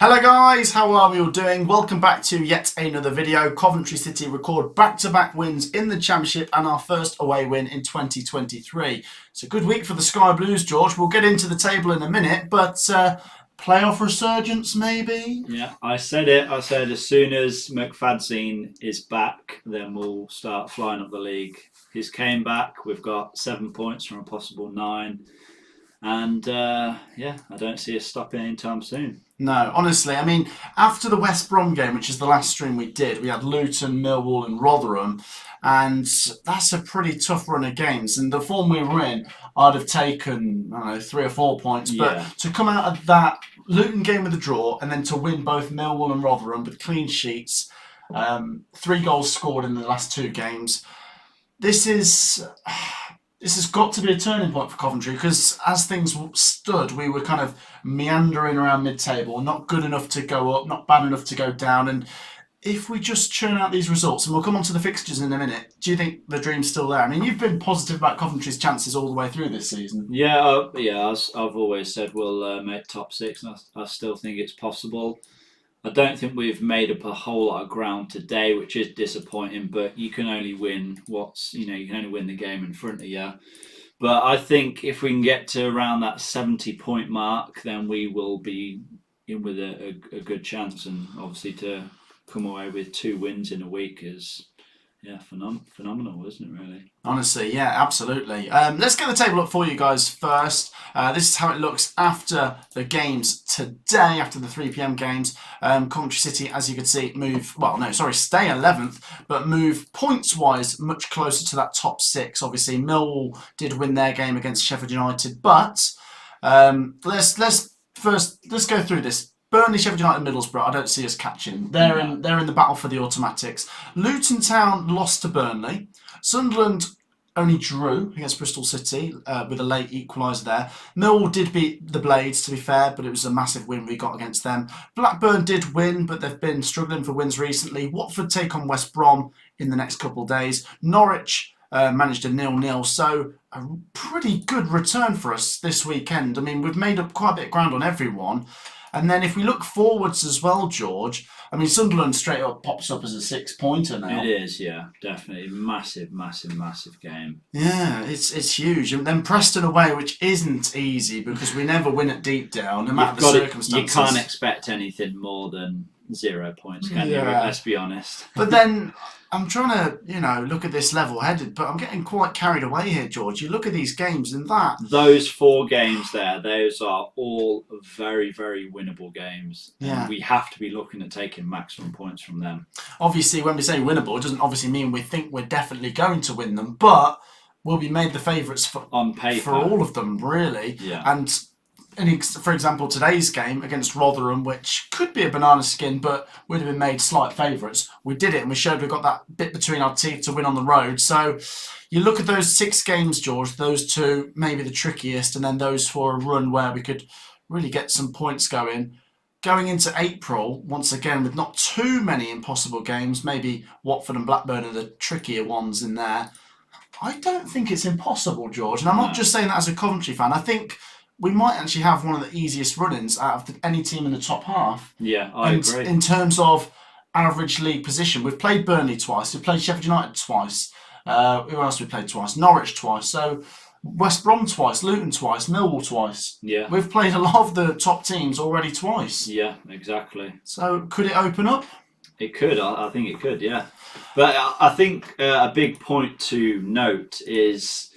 Hello guys, how are we all doing? Welcome back to yet another video. Coventry City record back-to-back wins in the Championship and our first away win in 2023. It's a good week for the Sky Blues, George. We'll get into the table in a minute, but playoff resurgence maybe? Yeah, I said it. I said as soon as McFadzean is back, then we'll start flying up the league. He's came back. We've got 7 points from a possible 9. And I don't see us stopping anytime soon. No, honestly, I mean, after the West Brom game, which is the last stream we did, we had Luton, Millwall and Rotherham, and that's a pretty tough run of games. And the form we were in, I'd have taken, I don't know, 3 or 4 points. Yeah. But to come out of that Luton game with a draw and then to win both Millwall and Rotherham with clean sheets, 3 goals scored in the last 2 games, this has got to be a turning point for Coventry because as things stood, we were kind of meandering around mid-table, not good enough to go up, not bad enough to go down. And if we just churn out these results, and we'll come on to the fixtures in a minute, do you think the dream's still there? I mean, you've been positive about Coventry's chances all the way through this season. Yeah. I've always said we'll make top 6, and I still think it's possible. I don't think we've made up a whole lot of ground today, which is disappointing. But you can only win you can only win the game in front of you. But I think if we can get to around that 70-point mark, then we will be in with a good chance. And obviously to come away with 2 wins in a week is phenomenal, isn't it, really? Honestly, yeah, absolutely. Let's get the table up for you guys first. This is how it looks after the games today, after the 3 p.m. games. Coventry City, as you can see, stay 11th, but move points-wise much closer to that top 6. Obviously, Millwall did win their game against Sheffield United, but let's go through this. Burnley, Sheffield United, Middlesbrough, I don't see us catching. They're in the battle for the automatics. Luton Town lost to Burnley. Sunderland only drew against Bristol City with a late equaliser there. Millwall did beat the Blades, to be fair, but it was a massive win we got against them. Blackburn did win, but they've been struggling for wins recently. Watford take on West Brom in the next couple of days. Norwich managed a 0-0, so a pretty good return for us this weekend. I mean, we've made up quite a bit of ground on everyone. And then if we look forwards as well, George, I mean, Sunderland straight up pops up as a 6-pointer now. It is, yeah, definitely. Massive game. Yeah, it's huge. And then Preston away, which isn't easy because we never win at Deep Down, no matter the circumstances. You can't expect anything more than 0 points, can you? Let's be honest. But then I'm trying to, look at this level-headed, but I'm getting quite carried away here, George. You look at these games and those 4 games there, those are all very, very winnable games. Yeah. And we have to be looking at taking maximum points from them. Obviously, when we say winnable, it doesn't obviously mean we think we're definitely going to win them, but we'll be made the favourites on paper for all of them, really. Yeah. And for example, today's game against Rotherham, which could be a banana skin, but would have been made slight favourites. We did it and we showed we've got that bit between our teeth to win on the road. So you look at those 6 games, George, those 2 maybe the trickiest, and then those 4 a run where we could really get some points going. Going into April, once again, with not too many impossible games, maybe Watford and Blackburn are the trickier ones in there. I don't think it's impossible, George. And I'm not just saying that as a Coventry fan. I think we might actually have one of the easiest run-ins out of any team in the top half. Yeah, I agree. In terms of average league position, we've played Burnley twice, we've played Sheffield United twice. Who else we played twice? Norwich twice. So West Brom twice, Luton twice, Millwall twice. Yeah. We've played a lot of the top teams already twice. Yeah, exactly. So could it open up? It could. I think it could, yeah. But I think a big point to note is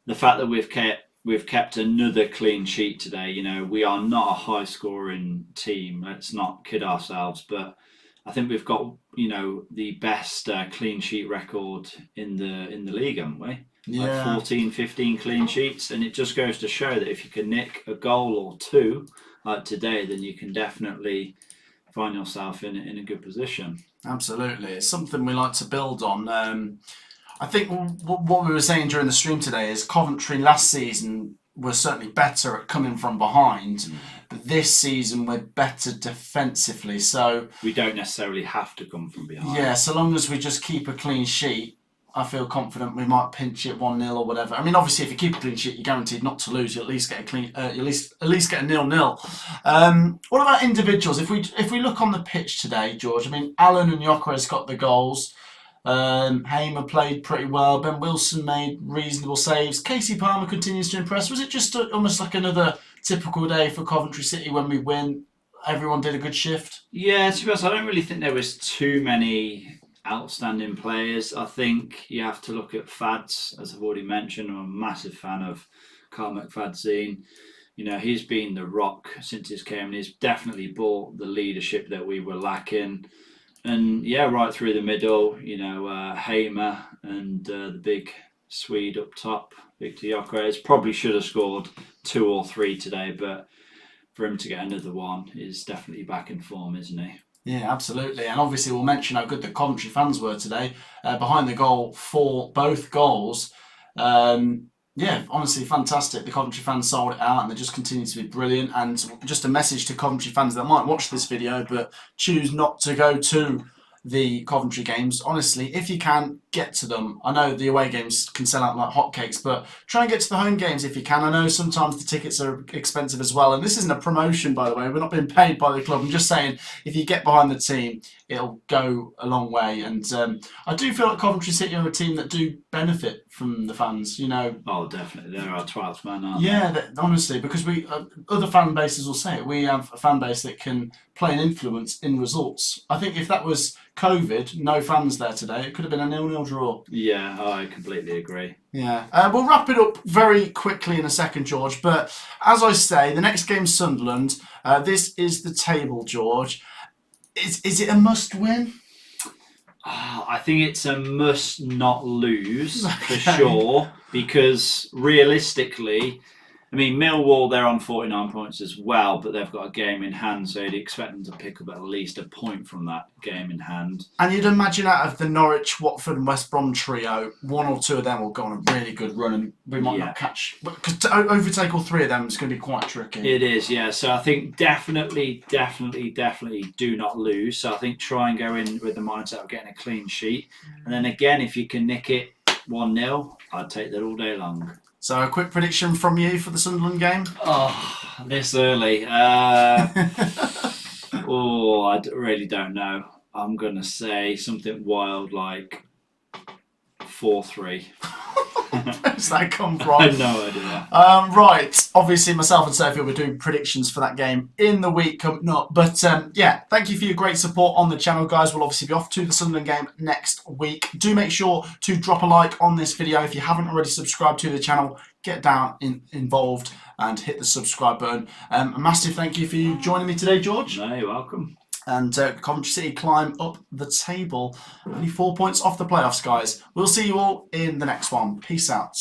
the fact that we've kept another clean sheet today. We are not a high-scoring team. Let's not kid ourselves. But I think we've got the best clean sheet record in the league, haven't we? Yeah. Like 14, 15 clean sheets, and it just goes to show that if you can nick a goal or 2 like today, then you can definitely find yourself in a good position. Absolutely, it's something we like to build on. I think what we were saying during the stream today is Coventry last season were certainly better at coming from behind, but this season we're better defensively. So we don't necessarily have to come from behind. Yeah, so long as we just keep a clean sheet, I feel confident we might pinch it 1-0 or whatever. I mean, obviously, if you keep a clean sheet, you're guaranteed not to lose. You at least get a clean, at least get a 0-0. What about individuals? If we look on the pitch today, George, I mean, Allen and Gyökeres got the goals. Hamer played pretty well. Ben Wilson made reasonable saves. Casey Palmer continues to impress. Was it just almost like another typical day for Coventry City when we win? Everyone did a good shift. Yeah, to be honest, I don't really think there was too many outstanding players. I think you have to look at Fads, as I've already mentioned. I'm a massive fan of Carl McFadzean. You know, he's been the rock since he's came, and he's definitely brought the leadership that we were lacking. And yeah, right through the middle, you know, Hamer and the big Swede up top, Victor Gyökeres, probably should have scored 2 or 3 today, but for him to get another one is definitely back in form, isn't he? Yeah, absolutely. And obviously, we'll mention how good the Coventry fans were today. Behind the goal for both goals. Yeah, honestly, fantastic. The Coventry fans sold it out and they just continue to be brilliant. And just a message to Coventry fans that might watch this video but choose not to go to the Coventry games. Honestly, if you can, get to them. I know the away games can sell out like hotcakes, but try and get to the home games if you can. I know sometimes the tickets are expensive as well. And this isn't a promotion, by the way. We're not being paid by the club. I'm just saying, if you get behind the team, it'll go a long way. And I do feel like Coventry City are a team that do benefit from the fans, you know. Oh, definitely. They're our 12th man, aren't Yeah, honestly, because we other fan bases will say it. We have a fan base that can play an influence in results. I think if that was COVID, no fans there today, it could have been a 0-0 draw. Yeah, I completely agree. Yeah, we'll wrap it up very quickly in a second, George. But as I say, the next game's Sunderland. This is the table, George. Is it a must-win? I think it's a must not lose for Okay. sure, because realistically, I mean, Millwall, they're on 49 points as well, but they've got a game in hand, so you'd expect them to pick up at least a point from that game in hand. And you'd imagine out of the Norwich, Watford and West Brom trio, 1 or 2 of them will go on a really good run and we might not catch. Because to overtake all 3 of them is going to be quite tricky. It is, yeah. So I think definitely do not lose. So I think try and go in with the mindset of getting a clean sheet. And then again, if you can nick it 1-0, I'd take that all day long. So a quick prediction from you for the Sunderland game? Oh, this early. I really don't know. I'm going to say something wild like 4-3. Where's that come from? I have no idea. Right, obviously myself and Sophie will be doing predictions for that game in the week coming up. But yeah, thank you for your great support on the channel, guys. We'll obviously be off to the Sunderland game next week. Do make sure to drop a like on this video. If you haven't already subscribed to the channel, get down involved and hit the subscribe button. A massive thank you for you joining me today, George. No, you're welcome. And Coventry City climb up the table. Only 4 points off the playoffs, guys. We'll see you all in the next one. Peace out.